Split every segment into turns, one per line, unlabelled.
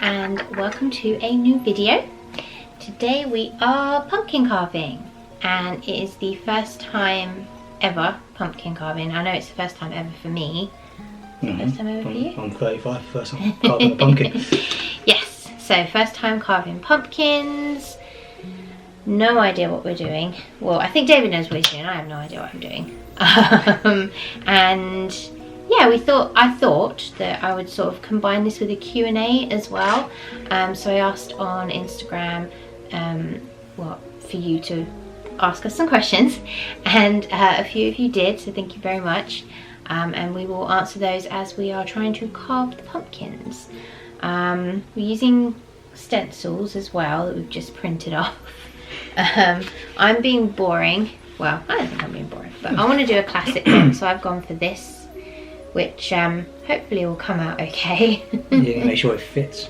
And welcome to a new video. Today we are pumpkin carving, and it is the first time ever pumpkin carving. I know it's the first time ever for me. First time ever for you?
I'm 35, first time carving a pumpkin.
Yes, so first time carving pumpkins. No idea what we're doing. Well, I think David knows what he's doing. I have no idea what I'm doing. And yeah, I thought that I would sort of combine this with a Q&A as well. So I asked on Instagram for you to ask us some questions, and a few of you did, so thank you very much. And we will answer those as we are trying to carve the pumpkins. We're using stencils as well that we've just printed off. I'm being boring. Well, I don't think I'm being boring, but I want to do a classic one, so I've gone for this, which hopefully will come out okay.
Yeah, make sure it fits.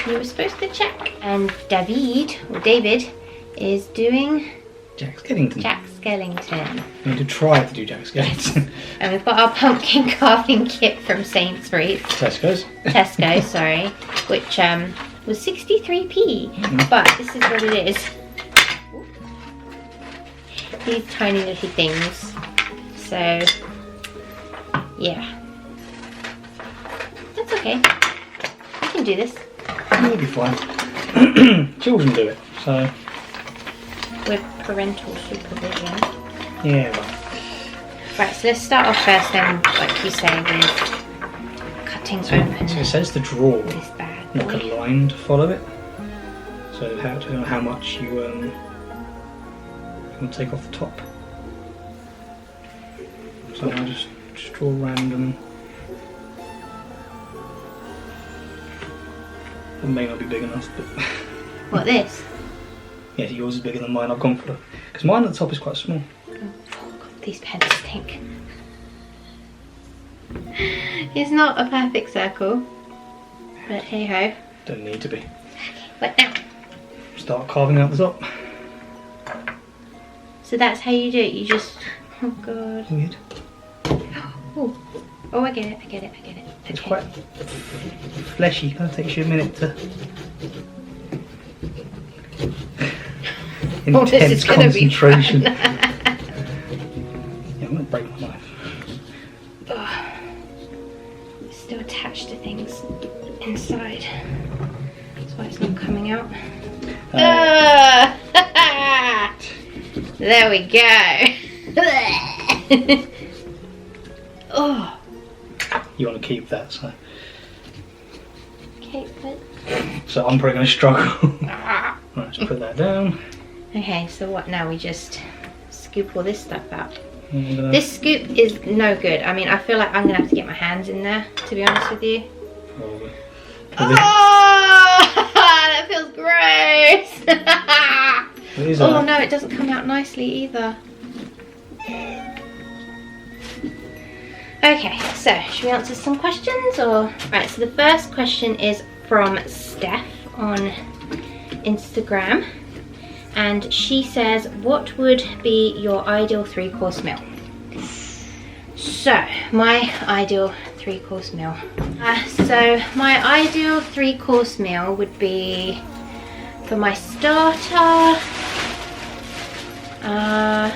You were supposed to check. And David is doing
Jack Skellington.
Jack Skellington.
We need to try to do Jack Skellington.
And we've got our pumpkin carving kit from Sainsbury's. Tesco, sorry. Which was 63p. But this is what it is. These tiny little things. So, yeah. That's okay. I can do this.
You'll be fine. Children do it, so.
With parental supervision.
Yeah.
Right, so let's start off first then, like you say, with cutting open.
So it says to draw
This bad
like a line to follow it. So how much you want to take off the top. So I'll just draw random. It may not be big enough, but.
What, this?
Yeah, yours is bigger than mine. I've gone for it because mine at the top is quite small.
Oh, God, these pens stink. It's not a perfect circle, but hey ho.
Don't need to be.
Okay, what now?
Start carving out the top.
So that's how you do it. You just. Oh God.
Weird.
Oh, I get it.
It's
Okay.
quite fleshy. It takes you a minute to.
Oh, this is gonna be
concentration.
fun.
Yeah, I'm gonna break my knife.
Oh, it's still attached to things inside. That's why it's not coming out. There we go. Oh.
You want to keep that, so.
Okay, but.
So I'm probably going to struggle. Right, let's put that down.
Okay, so what now? We just scoop all this stuff out.
And,
This scoop is no good. I mean, I feel like I'm going to have to get my hands in there, to be honest with you.
Probably.
Oh, that feels gross.
It is
Oh no, it doesn't come out nicely either. Okay, so should we answer some questions or? Right, so the first question is from Steph on Instagram, and she says, what would be your ideal 3-course meal? So, my ideal 3-course meal. So my ideal 3-course meal would be, for my starter, I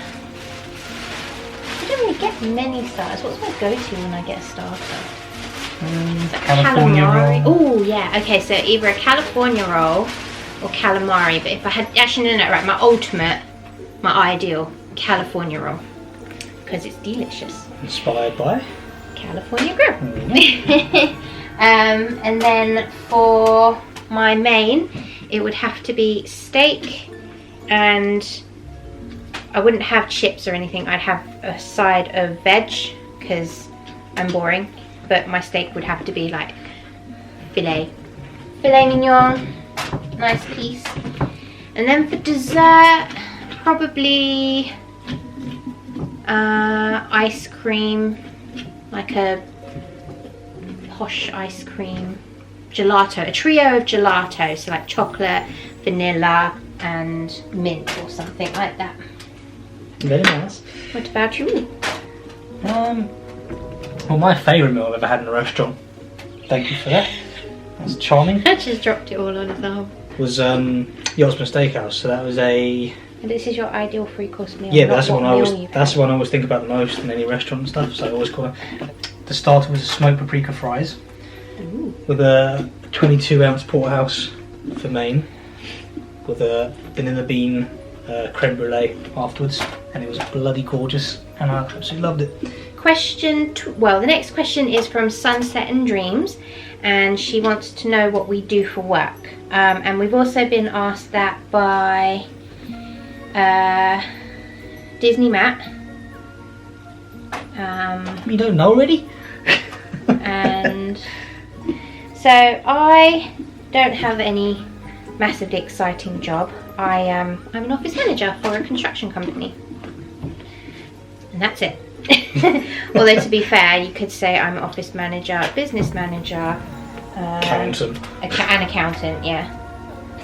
don't really get many starters. What's my go-to when I get a starter?
California
Calamari.
roll.
Oh yeah, okay, so either a California roll or calamari, but if I had, actually no, right, my ideal California roll, because it's delicious.
Inspired by?
California Grill. And then for my main, it would have to be steak, and I wouldn't have chips or anything. I'd have a side of veg because I'm boring, but my steak would have to be like filet mignon, nice piece. And then for dessert, probably ice cream, like a posh ice cream, gelato, a trio of gelato, so like chocolate, vanilla, and mint or something like that.
Very nice.
What about you?
Well, my favourite meal I've ever had in a restaurant, thank you for that, that's charming,
I just dropped it all on his arm.
was Yachtsman Steakhouse. So that was a...
And this is your ideal 3-course meal.
Yeah,
not
that's the
what
one
meal you've
that's
had.
the one I always think about the most in any restaurant and stuff, so I always call it. The starter was smoked paprika fries.
Ooh.
With a 22-ounce porterhouse for main, with a vanilla bean creme brulee afterwards, and it was bloody gorgeous, and I absolutely loved it.
The next question is from Sunset and Dreams, and she wants to know what we do for work. And we've also been asked that by Disney Matt.
You don't know already?
And so I don't have any massively exciting job. I'm an office manager for a construction company, and that's it. Although to be fair, you could say I'm an office manager, business manager,
Accountant.
An accountant, yeah.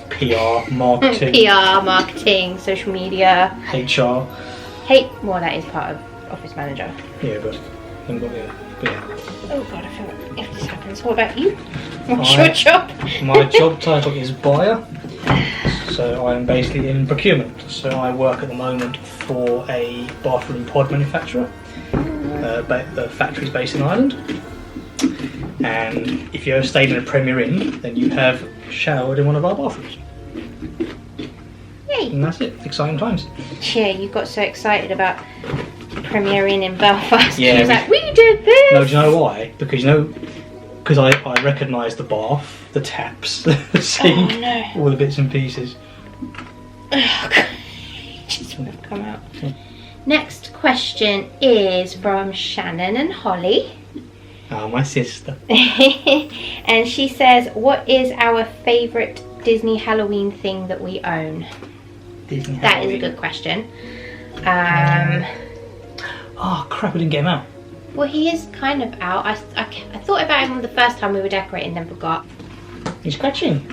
PR, marketing,
PR, marketing, social media.
HR.
Well, that is part of office manager.
Yeah, but yeah.
Oh god, I feel like if this happens. What about you? What's your job?
My job title is buyer, so I'm basically in procurement. So I work at the moment for a bathroom pod manufacturer. The factory's based in Ireland, and if you ever stayed in a Premier Inn, then you have showered in one of our bathrooms.
Yay!
And that's it. Exciting times.
Yeah, you got so excited about Premier Inn in Belfast.
Yeah,
You was like, we did this!
No, do you know why? Because I recognise the bath, the taps, the sink,
Oh, no.
all the bits and pieces.
Oh, God. Just would have come out. Next question is from Shannon and Holly.
Oh, my sister.
And she says, what is our favourite Disney Halloween thing that we own?
Disney
That
Halloween.
is a good question.
Oh crap, I didn't get him out.
Well, he is kind of out. I thought about him the first time we were decorating, then forgot.
He's scratching.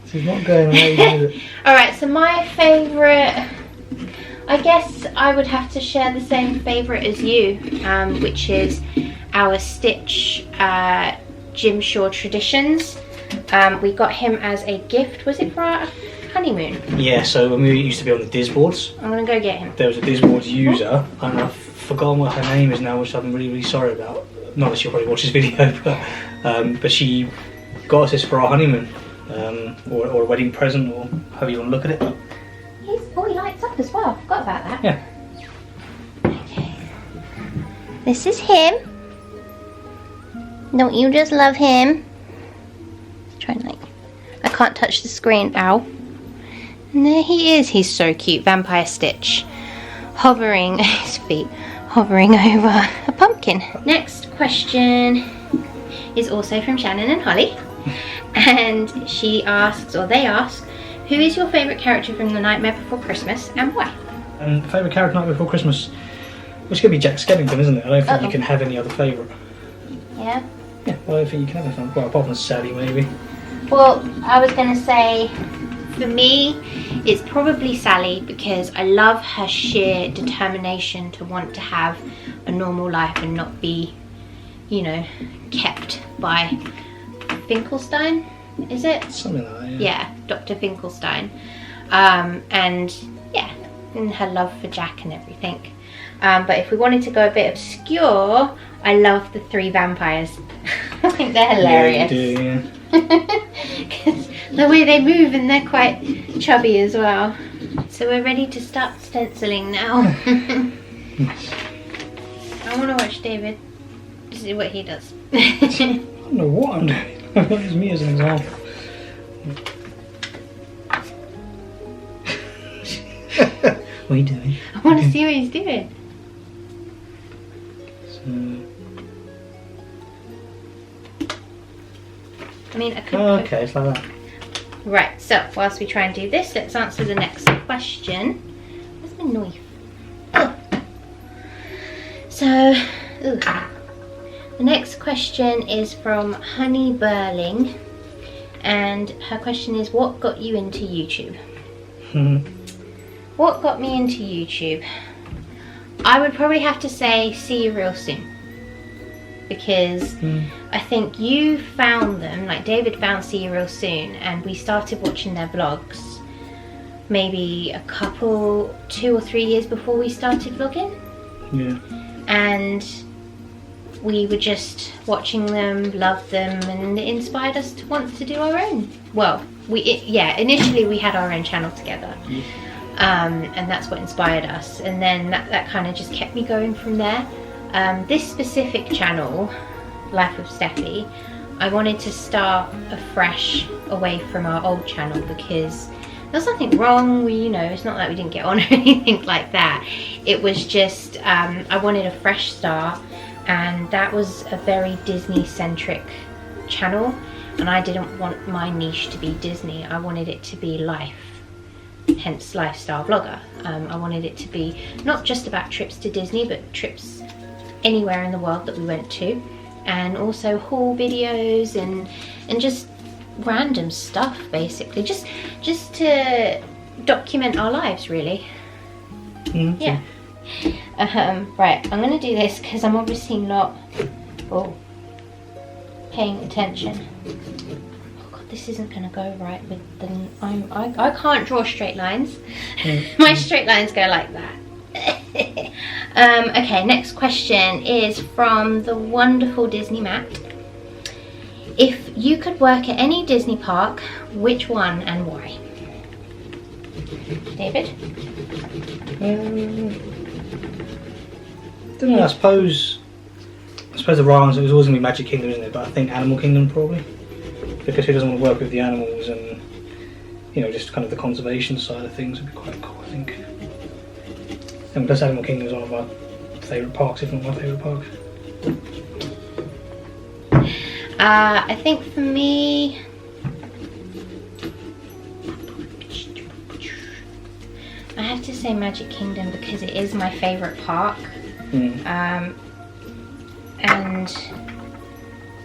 This is not going away, is it?
Alright, so my favourite, I guess I would have to share the same favourite as you, which is our Stitch Jim Shore Traditions. We got him as a gift. Was it for our honeymoon?
Yeah, so when we used to be on the Disboards,
I'm gonna go get him.
there was a Disboards user, and I've forgotten what her name is now, which I'm really, really sorry about. Not that she'll probably watch this video, but she got us this for our honeymoon, or a wedding present, or however you want to look at it.
He lights up as well. I forgot about that.
Yeah.
Okay. This is him. Don't you just love him? Try and I can't touch the screen. Ow. And there he is. He's so cute. Vampire Stitch. Hovering, his feet hovering over a pumpkin. Next question is also from Shannon and Holly. And she asks, or they ask, who is your favourite character from The Nightmare Before Christmas and why?
Favourite character Night Before Christmas? Well, it's going to be Jack Skellington, isn't it? I don't think you can have any other favourite.
Yeah?
Yeah, I don't think you can have anything. Well, apart from Sally, maybe.
Well, I was going to say, for me, it's probably Sally because I love her sheer determination to want to have a normal life and not be, you know, kept by Finkelstein, is it?
Something like that, yeah.
Yeah, Dr. Finkelstein. And yeah, and her love for Jack and everything. But if we wanted to go a bit obscure, I love the 3 vampires. I think they're hilarious.
Yeah, you do, yeah.
Because the way they move, and they're quite chubby as well. So we're ready to start stenciling now. I want to watch David. This is what he does.
I don't know what I'm doing. I've got me as an example. What are you doing?
I want to see what he's doing. I mean, I could.
Oh, okay, it's like that.
Right, so whilst we try and do this, let's answer the next question. Where's my knife? Oh. So, the next question is from Honey Burling, and her question is, what got you into YouTube?
Mhm.
What got me into YouTube? I would probably have to say See You Real Soon, because I think you found them, like David found See You Real Soon, and we started watching their vlogs maybe a couple, 2 or 3 years before we started vlogging.
Yeah.
And we were just watching them, loved them, and it inspired us to want to do our own. Well, initially we had our own channel together.
Yeah.
And that's what inspired us, and then that kind of just kept me going from there. This specific channel, Life of Stefy, I wanted to start afresh away from our old channel, because there's nothing wrong, it's not like we didn't get on or anything like that. It was just, I wanted a fresh start, and that was a very Disney centric channel, and I didn't want my niche to be Disney. I wanted it to be life, hence lifestyle vlogger. I wanted it to be not just about trips to Disney, but trips anywhere in the world that we went to, and also haul videos and just random stuff, basically, just to document our lives, really. Yeah. Right, I'm gonna do this because I'm obviously not paying attention. This isn't going to go right with the... I can't draw straight lines. My straight lines go like that. Okay, next question is from the wonderful Disney Matt. If you could work at any Disney park, which one and why? David?
I don't know, I suppose the right answer was always going to be Magic Kingdom, isn't it? But I think Animal Kingdom probably. Because who doesn't want to work with the animals, and just kind of the conservation side of things would be quite cool, I think. And plus Animal Kingdom is one of my favourite parks, if not my favourite park.
I think for me, I have to say Magic Kingdom, because it is my favourite park. And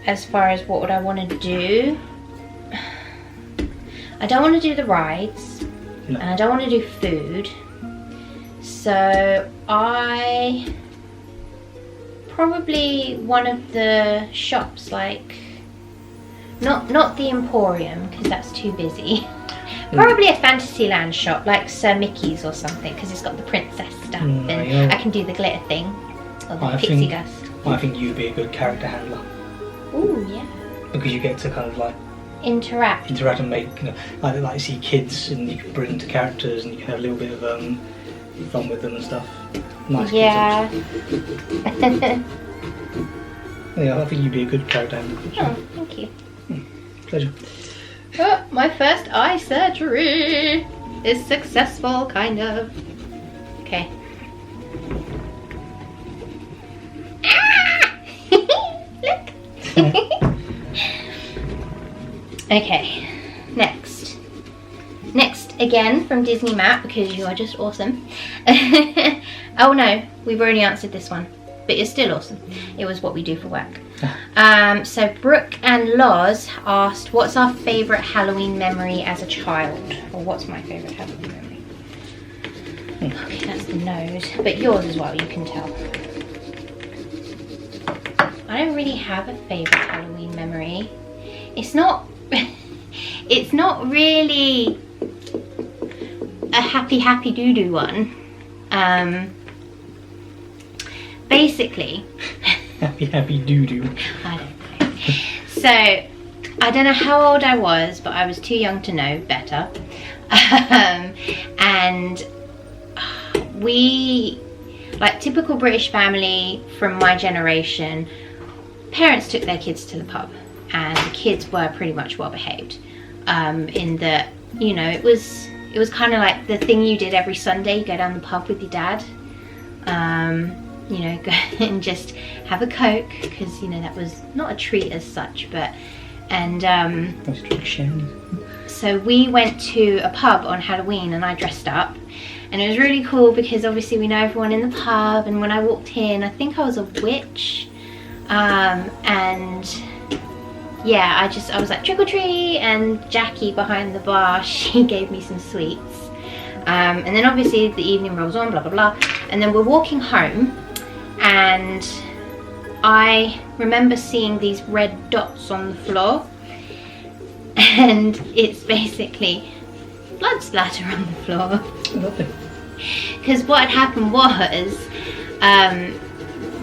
as far as what would I want to do, I don't want to do the rides, and I don't want to do food, so I probably one of the shops, like not the Emporium, because that's too busy. Probably a Fantasyland shop like Sir Mickey's or something, because it's got the princess stuff, and I can do the glitter thing, or the pixie dust.
I think you'd be a good character handler.
Ooh, yeah.
Because you get to kind of like
interact
and make, like see kids, and you can bring them to characters, and you can have a little bit of fun with them and stuff. Nice.
Yeah.
Yeah, I think you'd be a good character handler.
Oh, thank you.
Pleasure.
Oh, my first eye surgery is successful, kind of. Okay. Look. Okay, next again from Disney Map, because you are just awesome. Oh no, we've already answered this one, but you're still awesome. It was what we do for work. So Brooke and Loz asked, what's our favourite Halloween memory as a child? Or what's my favourite Halloween memory? Okay, that's the nose, but yours as well, you can tell. I don't really have a favourite Halloween memory. It's not really a happy doo-doo one. Basically,
happy doo-doo.
I don't know. So, I don't know how old I was, but I was too young to know better. And we, like typical British family from my generation, parents took their kids to the pub, and the kids were pretty much well behaved. In that, it was kind of like the thing you did every Sunday. You go down the pub with your dad, go and just have a Coke, because that was not a treat as such, but so we went to a pub on Halloween, and I dressed up, and it was really cool because obviously we know everyone in the pub, and when I walked in, I think I was a witch, and yeah, I was like, trick or treat, and Jackie behind the bar, she gave me some sweets. And then obviously the evening rolls on, blah, blah, blah. And then we're walking home, and I remember seeing these red dots on the floor. And it's basically blood splatter on the floor.
Lovely.
Because what had happened was,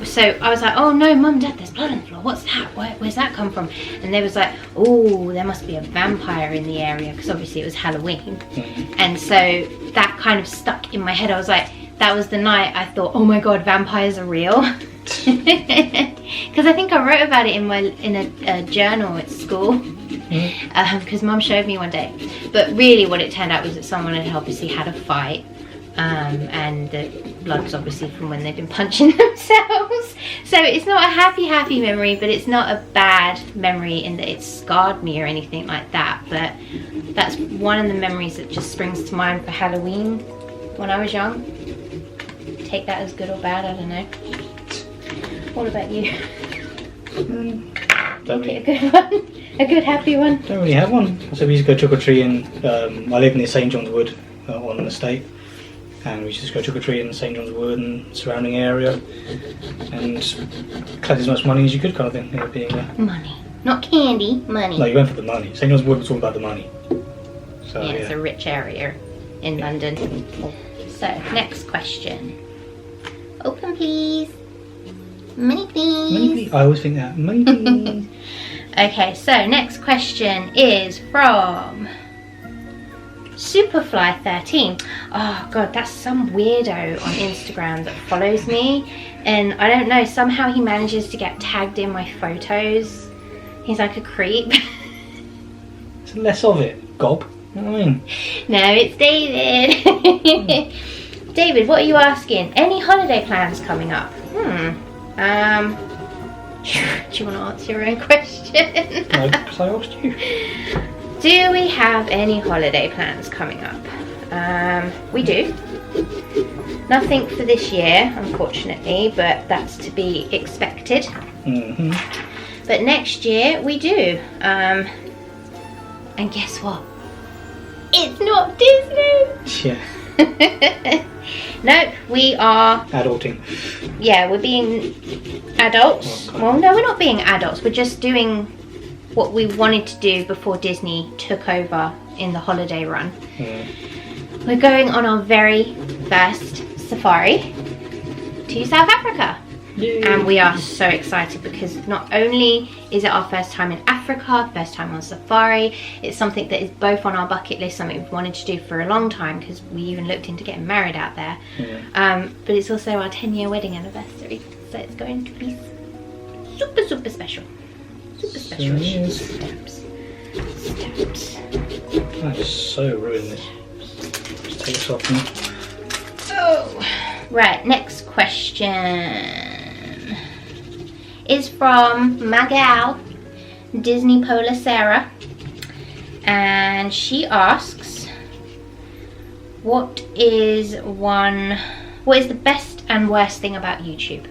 so I was like, oh no, Mum, Dad, there's blood on the floor. What's that? Where's that come from? And they was like, oh, there must be a vampire in the area, because obviously it was Halloween. And so that kind of stuck in my head. I was like, that was the night I thought, oh my God, vampires are real. Because I think I wrote about it in a journal at school. Because Mum showed me one day. But really what it turned out was that someone had obviously had a fight. And the blood was obviously from when they've been punching themselves. So it's not a happy memory, but it's not a bad memory in that it scarred me or anything like that. But that's one of the memories that just springs to mind for Halloween when I was young. Take that as good or bad, I don't know. What about you? Okay, a good one. A good happy one.
Don't really have one. So we used to go trick or treating. I live near St John's Wood on an estate, and we used to go trick or treating in St John's Wood and surrounding area, and collect as much money as you could, kind of thing. You know, being
money, not candy, money.
No, you went for the money. St John's Wood was all about the money. So
yeah, it's a rich area in London. So next question. Open please. Money please.
Money please. I always think that. Money please.
Okay, so next question is from Superfly13. Oh God, that's some weirdo on Instagram that follows me, and I don't know, somehow he manages to get tagged in my photos. He's like a creep.
It's less of it, gob. You know what I mean?
No, it's David. David, what are you asking? Any holiday plans coming up? Do you want to answer your own question?
No, because I asked you.
Do we have any holiday plans coming up? We do. Nothing for this year, unfortunately, but that's to be expected. But next year we do. And guess what? It's not Disney.
Yeah.
No, we are
Adulting.
Yeah, we're being adults.
Okay.
Well, no, we're not being adults. We're just doing what we wanted to do before Disney took over in the holiday run. We're going on our very first safari to South Africa.
Yay.
And we are so excited because not only is it our first time in Africa, first time on safari, it's something that is both on our bucket list, something we've wanted to do for a long time because we even looked into getting married out there. But it's also our 10-year wedding anniversary, so it's going to be super special. Super special. Stamps.
I just so ruined this. Just take this off now.
Oh, right, next question is from Magal Disney Polar Sarah, and she asks, what is the best and worst thing about YouTube?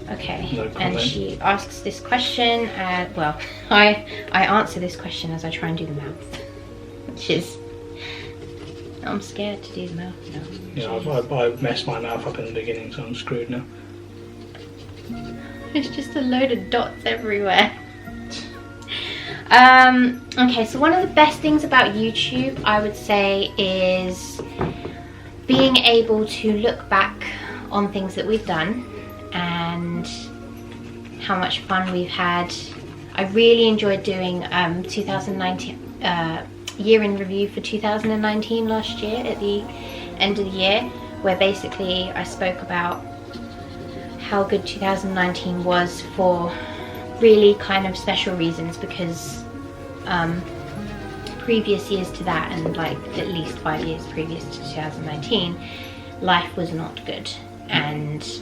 Okay,
No
and
comment.
she asks this question, well, I answer this question as I try and do the mouth, which is, I'm scared to do the mouth now.
Yeah, I messed my mouth up in the beginning, so I'm screwed now.
There's just a load of dots everywhere. Okay, so one of the best things about YouTube, I would say, is being able to look back on things that we've done and how much fun we've had. I really enjoyed doing 2019 year in review for 2019 last year at the end of the year, where basically I spoke about how good 2019 was for really kind of special reasons, because previous years to that, and like at least 5 years previous to 2019, life was not good, and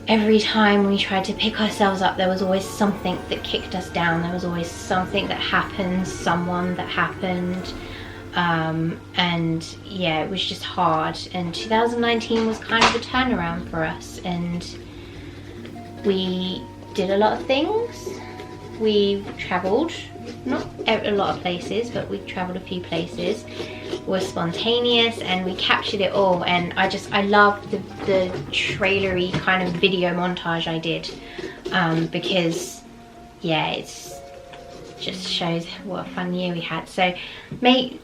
every time we tried to pick ourselves up, there was always something that kicked us down. There was always something that happened, someone that happened, and yeah, it was just hard. And 2019 was kind of a turnaround for us, and we did a lot of things. we've travelled, not a lot of places, but we've travelled a few places, was spontaneous, and we captured it all. And I love the trailery kind of video montage I did, because yeah, it's just shows what a fun year we had. So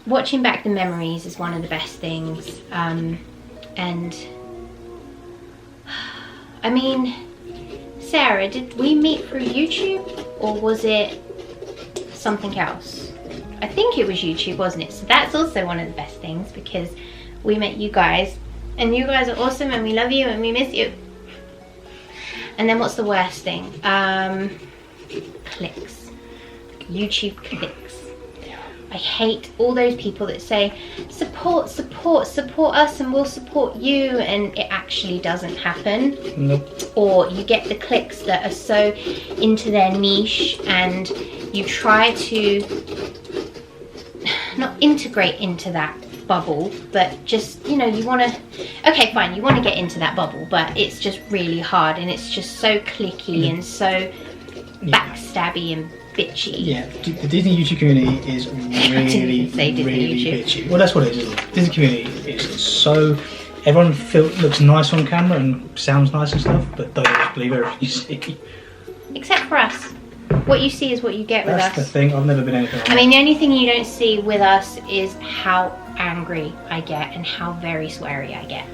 watching back the memories is one of the best things. And I mean, Sarah, did we meet through YouTube, or was it something else? I think it was YouTube, wasn't it? So that's also one of the best things, because we met you guys, and you guys are awesome, and we love you, and we miss you. And then what's the worst thing? Clicks. YouTube clicks. I hate all those people that say support us and we'll support you, and it actually doesn't happen.
Nope.
Or you get the clicks that are so into their niche, and you try to not integrate into that bubble, but just, you know, you want to, okay fine, you want to get into that bubble, but it's just really hard, and it's just so clicky and so backstabby and bitchy. Yeah,
the Disney YouTube community is really bitchy. Well, that's what it is, isn't it? Disney community is so, everyone looks nice on camera and sounds nice and stuff, but don't always believe everything you see.
Except for us. What you see is what you get with us.
That's the thing, I've never been anything like that.
I mean, the only thing you don't see with us is how angry I get and how very sweary I get.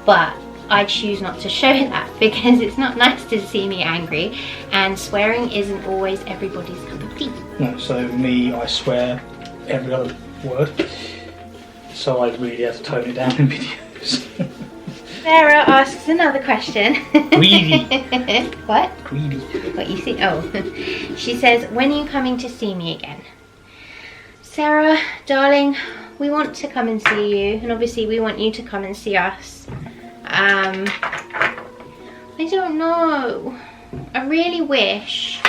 But I choose not to show that, because it's not nice to see me angry, and swearing isn't always everybody's cup of tea.
No, so me, I swear every other word, so I really have to tone it down in videos.
Sarah asks another question.
Greedy.
What?
Greedy.
What you see? Oh. She says, when are you coming to see me again? Sarah, darling, we want to come and see you, and obviously we want you to come and see us. I don't know. I really wish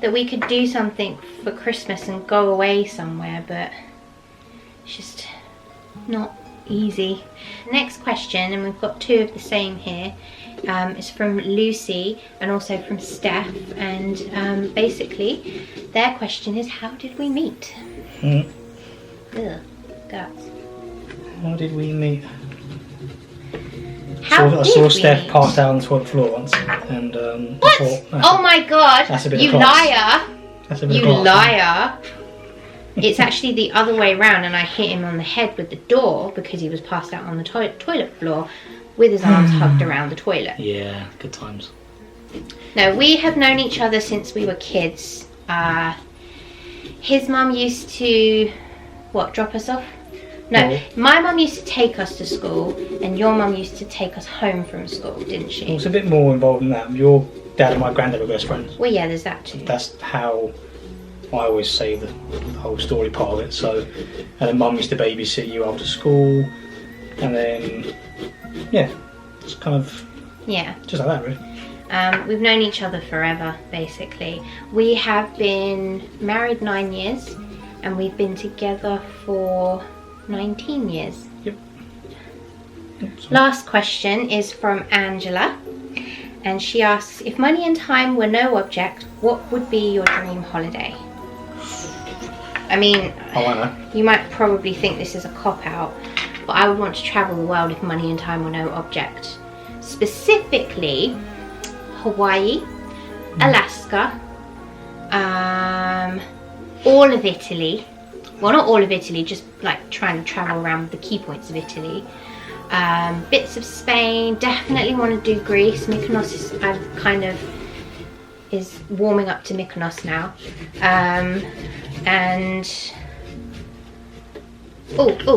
that we could do something for Christmas and go away somewhere, but it's just not easy. Next question, and we've got two of the same here, is from Lucy and also from Steph, and basically their question is, how did we meet? Ugh, guts.
How did we meet?
I
saw Steph passed out on the toilet floor once, and
what?
I thought,
oh my god!
That's a bit
you
of class.
liar!
That's a bit
you
of class,
liar! It's actually the other way around, and I hit him on the head with the door because he was passed out on the toilet floor with his arms hugged around the toilet.
Yeah, good times.
No, we have known each other since we were kids. His mum used to, drop us off? No, my mum used to take us to school, and your mum used to take us home from school, didn't she?
Well, it's a bit more involved than that. Your dad and my granddad were best friends.
Well, yeah, there's that too.
That's how I always say the whole story part of it. So, and then mum used to babysit you after school, and then, yeah, it's kind of, just like that, really.
We've known each other forever, basically. We have been married 9 years, and we've been together for 19 years.
Yep.
Last question is from Angela, and she asks, if money and time were no object, what would be your dream holiday? I mean,
I know.
You might probably think this is a cop-out, but I would want to travel the world if money and time were no object. Specifically, Hawaii, Alaska, all of Italy. Well, not all of Italy, just like trying to travel around the key points of Italy. Bits of Spain, definitely want to do Greece. Mykonos is warming up to Mykonos now. And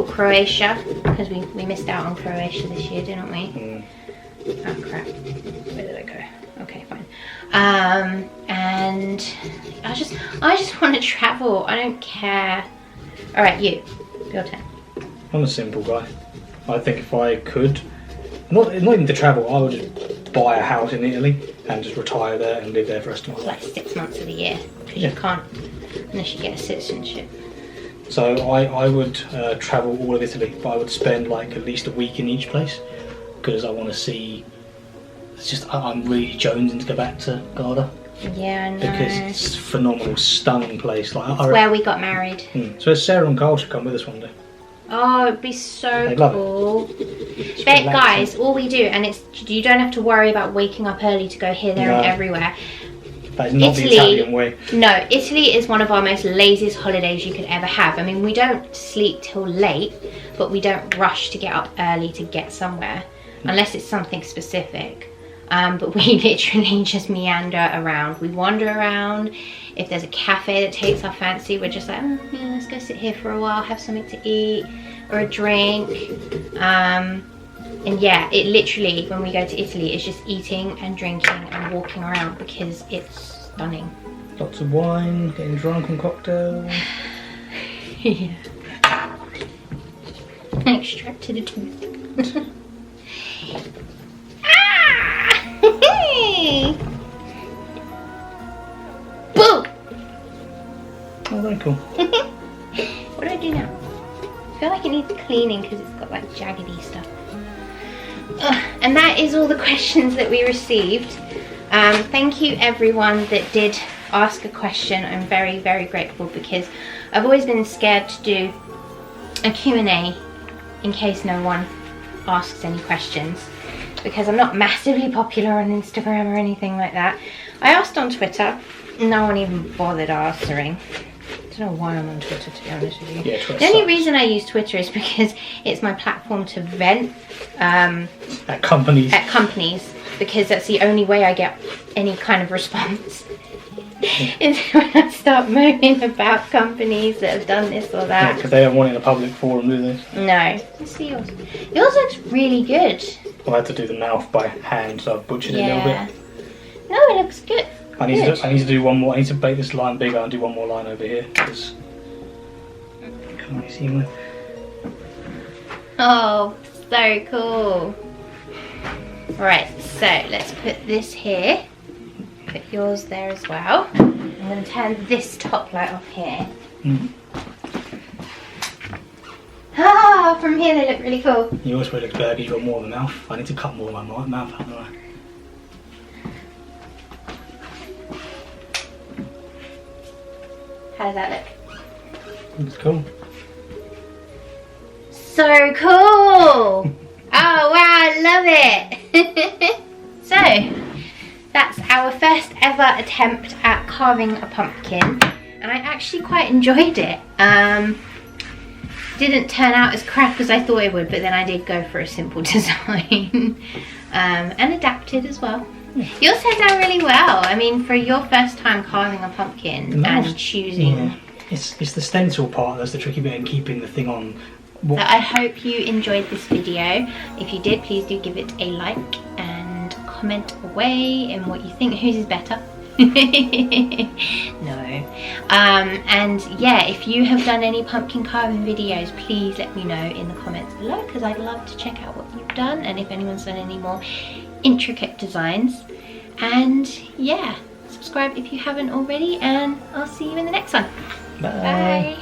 Croatia, because we missed out on Croatia this year, didn't we? Oh crap, where did I go? Okay, fine. And I just want to travel. I don't care. All right, your turn.
I'm a simple guy. I think if I could, not even to travel, I would just buy a house in Italy and just retire there and live there for the rest of my life.
Like 6 months of the year, because you can't unless you get a citizenship.
So I would travel all of Italy, but I would spend like at least a week in each place, because I want to see. It's just I'm really jonesing to go back to Garda.
Yeah, I know.
Because it's a phenomenal, stunning place. Like,
It's where we got married.
So Sarah and Carl should come with us one day.
Oh, it'd be so
love
cool.
It's
But
relaxing.
guys, all we do, and you don't have to worry about waking up early to go here, there, and everywhere.
That is not the Italian way.
No, Italy is one of our most laziest holidays you could ever have. I mean, we don't sleep till late, but we don't rush to get up early to get somewhere, unless it's something specific. But we literally just meander around. We wander around. If there's a cafe that takes our fancy, we're just like, oh, yeah, let's go sit here for a while, have something to eat or a drink. And yeah, it literally, when we go to Italy, it's just eating and drinking and walking around because it's stunning.
Lots of wine, getting drunk on cocktails.
Yeah. Extract to the tooth. Boo!
Oh, very cool.
What do I do now? I feel like it needs cleaning because it's got like jaggedy stuff. And that is all the questions that we received. Thank you everyone that did ask a question. I'm very, very grateful because I've always been scared to do a Q&A in case no one asks any questions, because I'm not massively popular on Instagram or anything like that. I asked on Twitter, no one even bothered answering. I don't know why I'm on Twitter, to be honest with you.
Yeah, Twitter
the only
sucks.
reason I use Twitter is because it's my platform to vent
At companies.
companies, because that's the only way I get any kind of response. Is when I start moaning about companies that have done this or
Yeah,
that.
because they don't want it in a public forum, do they?
No. Let's see yours. Yours looks really good.
Well, I had to do the mouth by hand, so I've butchered it a little bit.
No, it looks good.
I need to do one more. I need to make this line bigger and do one more line over here because I can't really see my.
Oh, so cool. Right, so let's put this here. Put yours there as well. I'm going to turn this top light off here. Ah, from here they look really cool.
Yours probably looks better because you've got more of a mouth. I need to cut more of my mouth, haven't I?
How does that look?
It's cool.
So cool! Oh wow, I love it! So, that's our first ever attempt at carving a pumpkin, and I actually quite enjoyed it. Didn't turn out as crap as I thought it would, but then I did go for a simple design and adapted as well. Yours turned out really well. I mean, for your first time carving a pumpkin and choosing.
Yeah. It's the stencil part that's the tricky bit in keeping the thing on.
So I hope you enjoyed this video. If you did, please do give it a like and comment away in what you think. Whose is better? No. And yeah, if you have done any pumpkin carving videos, please let me know in the comments below, because I'd love to check out what you've done and if anyone's done any more intricate designs. And yeah, subscribe if you haven't already, and I'll see you in the next one.
Bye.
Bye.